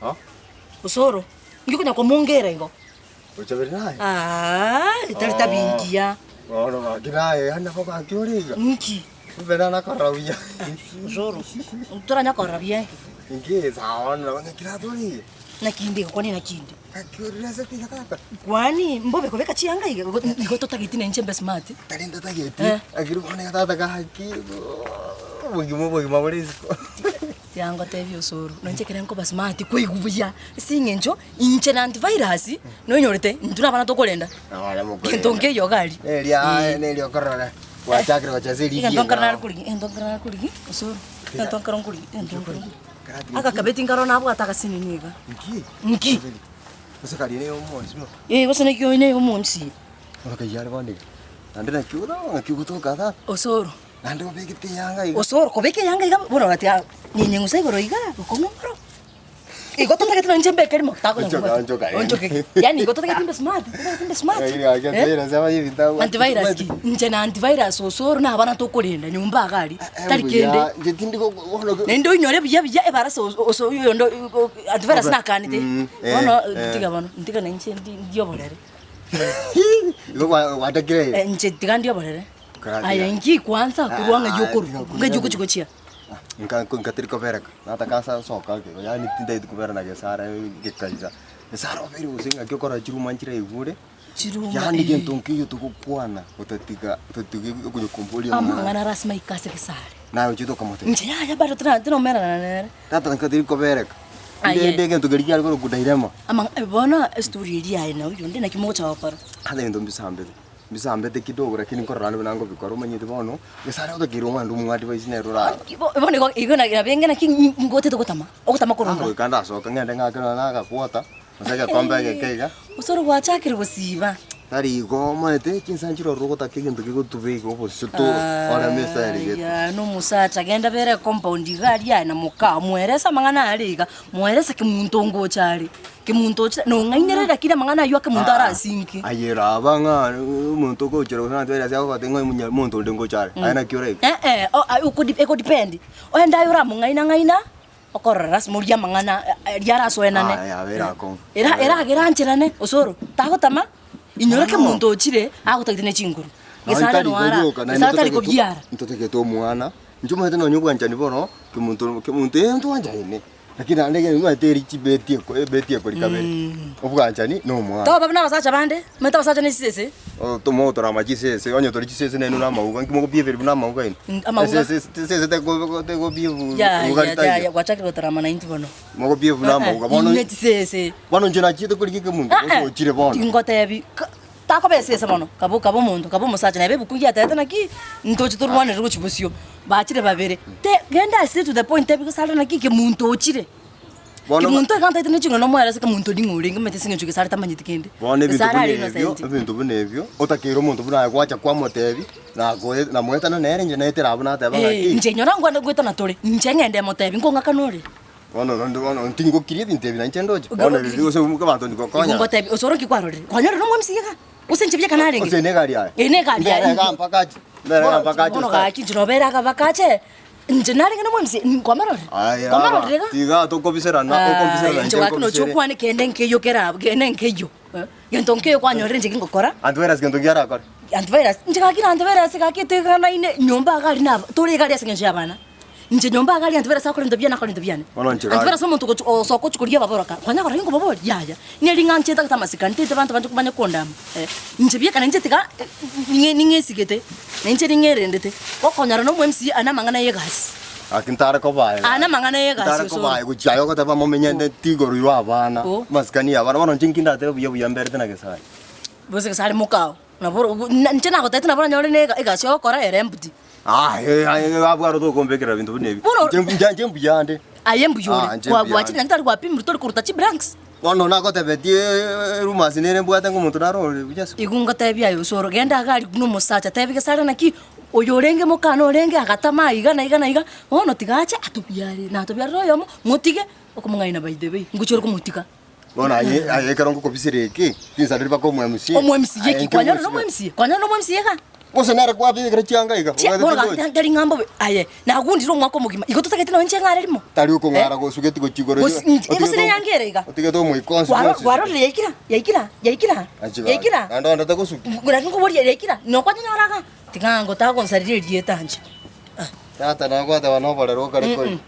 Ha? Osoro. Ngikunya kwa mongera ingo. Uchabiri naye? Italita bingia. Ono magiraye hana ko kangiuriga. Nki. Bena na korawia. Osoro. Utoranya korabia. Ingi saona ngikira tori. Nakindi kwani nakindi. Kangiurira sati kaka. Kwani mbobe kobeka chianga iga ngoto tagitina nchembe smart. Tarinda tageti. Agiru kone tata kahaki. Bogi maborisco. Yango tevi Osoro. Nonchekera nko basmart kwigubuya. Singenjo inche na antivirus. Nonyorete ntuna bana tokolenda. Awala mukore. Kentonke yogali. Nelio korora. Wachakira wachazeli. Kentonkarana kuligi. Osoro. Kentonkaron kuligi. Aka kabeti ngaro nabo ataka sininiga. Nki. Osakari ne omonsi. Wasana kyo ine omonsi. Ora kayale bande. Andena kyuda, kyuto kada. Osoro. Ando bekite yanga iga. Osoro kobeke yanga iga. Bueno, gatia nyenye ngusai goro iga. Komongro. Igoto take tena nchembe kerimo. Tako na. Onchoke. Yani igoto take timbe smart. Timbe smart. Iga gakira sema hivi tawo. Antivirus ki. Nche na antivirus Osoro na bana tokolenda nyumba akali. Tari kende. Je tindiko wono. Nendo inyore bya barasa oso yondo antivirus na kanite. Wono ndiga bano. Ndiga na nche ndio bolere. Igo watakire. Nche ndiga ndio bolere. Aya ngi kwanza kuruanga yokoro. Ngajuko chikochia. Nkatiri kobereka nata kasa soka ke yani tinda itu kobera na gesara gekaiza gesara oberi usinga kyokora chiruma nchira igure Chiruma yani gentonki yo tukukwana utatiga kunyo kumbuli amangana rasma ikase kesare na uchito kamote nje ya bado tena mera na nere tata nkatiri kobereka inde gento gari yalgo kudairema amang bona story iri ya ina uyo ndina kimocha wakara hada ndo mbisambete kidogo lakini korana banango bikoro manyite bono gesara utakiruma ndu mwati baisine rura bona ko igona bengena kingote tokotama okutama koronga kanda soka ngende ngakana naga kuota masaka kombe gekega Osoro gwachakire busiba tari go mate kinsanjiro rogota kigendo kigotube go bosuto ora mesta erige ya no musacha genda bere compound gari ya na muka mweresa mangana ariga mweresa kimuntongo chari kimunto no ngainerera kira mangana yo kimunto arasinki ayera banga umuntu ko chero sana twera sya ko tengo munya muntu ndengo chari ayana kyore eko depend oenda yora mungaina okorras muria mangana yara soenane ayabera ko era gerancherane Osoro takotama Inyora muntu ochire agutagitine chinguru. Gesara noara. Gesara tari kogiara. Ntote keto mwana. Njuma hete no nyugo anjani bono kemuntu ento anjani. Lakini andege no teri chibeti ko likabere. Obuga anjani no mwana. To baba na basacha bande. Meta basacha ni sese. O to moto ra majisese onyo tori chisese nenu na mauga ngimo ko bieveri na mauga ino. Sese te go bievu. Ya gwachakira tarama na inti bono. Moko bievu na mauga bono. Ni sese. Bono njina chito kulikike mundu. Oso chire bono. Ngotebi. Tako besese bono. Kabo mundu, kabo musacha na bebu kungia tata na ki ntochi turwane rugo chibusio. Bachire babere. Te genda straight to the point tebi ko sala na ki ke muntu ochire. Kimuntu kanta itene chingo no mwera sika muntu ndingure ngimete singe chuke sala tamanyite kende. Bone bintu bunevyo otakiro muntu buna gwacha kwa motebi na goye na mweta na nere nje netera abuna taba ngaki. Nje nyora ngwanda gweta na tole. Nje ngende motebi ngonga kanore. Bono ntingo kiri bintebi na njendoje. Bono bigo se muka bantu ndiko konya. Ngo tebi Osoro kikwarore. Kwanyore no mwemsiga. Usenchibye kanare nge. Usene gari aya. Ene gari aya. Ndera mpakaje. Ndera mpakaje. Bono ga kinjirobera ka bakache. Njenari ngene mwemsi kwamarore. Kwamarore ga. Tiga to kobiserana, okobiserana. Nje wakino chokwane kende nkeyo kerabo, kende nkeyo. Yentonke kwanyore nje ngokora. Antivirus ngendongiara akora. Antivirus nje kakira antivirus kakite kana ine nyomba akali naba. Tole kali asenje abana. Nje nyomba akali antivirus akora ndobyana akora ndobyana. Antivirus omuntu ko soko chukulia baboroka. Kwanya kora ngo babori yaya. Ni linganche takatamasika ntete bantu kumanya kondama. Nje bye kana nje tika ninge sigete. Nje ningerendete. Kokonyara no mwemsi ana mangana yegas. Akintara ko bae. Ana mangana yegas. Tara ko bae kuchayo ko taba momenyende tigoro yo abana. Maskani abana bono njinkinda te buya mberte na gesai. Bose gesai mukao. Na boro nje na gotete na boro nyore ne egasyo kora erembuti. Abwaro to kombekera bintu bunebi. Njembu yande. Ayembu yore. Kwa chini ntari kwa pimru tori kuruta chi branks. Bono na kote betie rumasi nene mbwata ngomuntu narore byaso. Igunga tebya yo Osoro genda agali kuno musacha tebike sara naki oyorenge mukano orenge agatama iga ono tigacha atubiyare na atubiyare royo mutige okumungaina by the way nguchoro kumutika. Bona aye karongo ko bisireke. Tinsa riba ko mwemsi. Omwemsi yeki kwanyoro no mwemsi. Kwanyoro no mwemsi yeka. Ose nare kwa bi chianga iga. Bora ndari ngambo aye. Na gundi ro mwako mugima. Igo tutakete no nche ngare limo. Tari uko ngara go sugeti go chigoro. Igo sine yangere iga. Otige to mu ikonsu. Waro yaikira. Ando ndata go su. Ngura ngo bori yaikira. No kwa nyaraga. Tikango ta go sarire rieta nje. Tata na kwa ta no bora ro kare koi.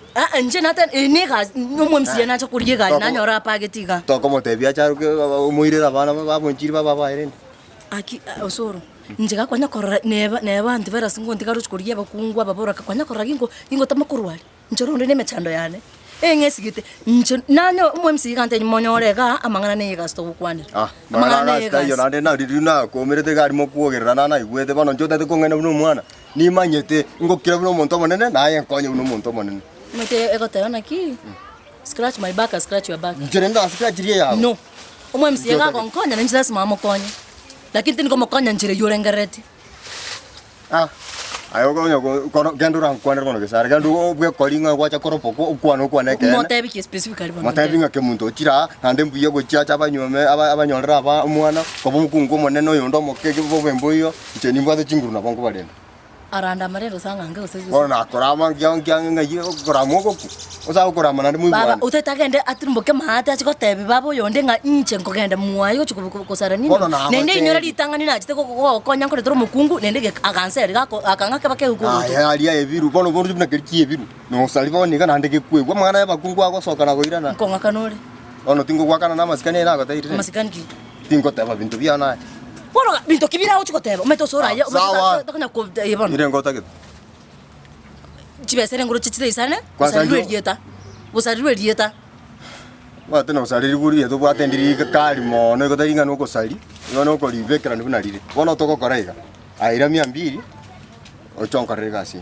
Nje nata ne ga no mwemsi na cha kuriye ga na nyora pageti ga. To como te bia charu ke muirira bana ba bonchiri baba irene. Aki osoro. Nje ga kwanya korra neba antivera singo ndikaru chikurie bakungwa babora kwanya korra ingo tamakurwali. Njoro ndene mechando yane. Ngesigite nje nanyo mwemsi kante monyorega amangana ne ga sto kwane. Amangana sta yo nande na riruna ko merete gari mo kuogerera na igwete bano njota te kongena buno mwana. Ni manyete ngokira buno monto monene na ye konye buno monto monene. Mete egotera na ki. Scratch my back, scratch your back. Njere ndo scratch rie ya. No. Mwemsi ga konkonya na njira simama konye. Lakini tini como konya njire yorengereti. Ayo kono gendo ran kwana kono kesara gendo bwe kolinga kwacha koropoko ukwana kwana ke. Motebi ki specifically bono. Motebi ngake muntu chira hande mbuye go chacha abanyome abanyolera aba umwana ko mukungu monene yondo mokeke bo bembo yo cheni mbwa chinguru na bongo balenda. Aranda marero sanga nge usezi. Ona korama ngyang ngai koramo ko. Osa korama na mu baba utetagende atimboke mahata achikotebi babo yonde nga inche ngogenda muwayo chikukosara nini. Nende nyora litangani na chite ko konya nkore toro mukungu nende akansere gako akangake bake uko. Ali ya ebiru bono bono bina keriki ebiru. No saliva ni kana ndeke kwe kwa mwana ya bakungu ako soka na goirana. Konga kanore. Ono tingo kwakana na masikani na gotaire. Masikani ki. Tingo taba bintu bya na. Bora bintu kibira uchikoteba umetosora ya utakanya ko yebona. Mirengo take. Chibesere ngoro chichire isane. Usarire rieta. Wate no usarire guri yeto bwatendiri kali mono gotaringa no kosari. Yono ko libekera ndibuna rire. Bona toko koraiga. Aira 200. Ochonkarire gasi.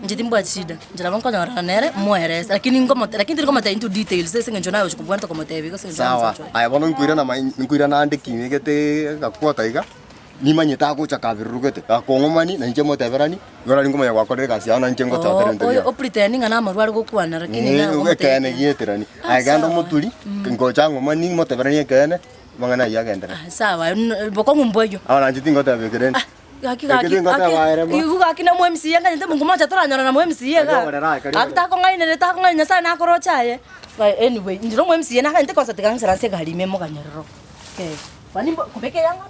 Njiti mbwa chida. Njira banko nyora nere mueresa lakini ngoma ta into details sese ngenjona yo chikubwanta ko motebi ko senza. Sawa. Aya bono nkuira na ande kimegete gakwota iga. Nimanyeta ko chakabirugete. Akongomani na nje moteberani. Ngora ngoma ya kwakorire gasi ana nje ngota terende. Oyo pretending ana marwari go kwana lakini na ngo kene gieterani. Agando muturi ngocha ngomani moteberani kene mangana ya gendera. Sawa bokongu mboyo. Ana njiti ngota begereni. Gaki na mwemsi yanga nte mungu moja toranyora na mwemsi yanga akitako ngaine sana akorochaye anyway ndiro mwemsi yanga nte kosa tikangisira se gari memo kanyariro okay wani kubeke yanga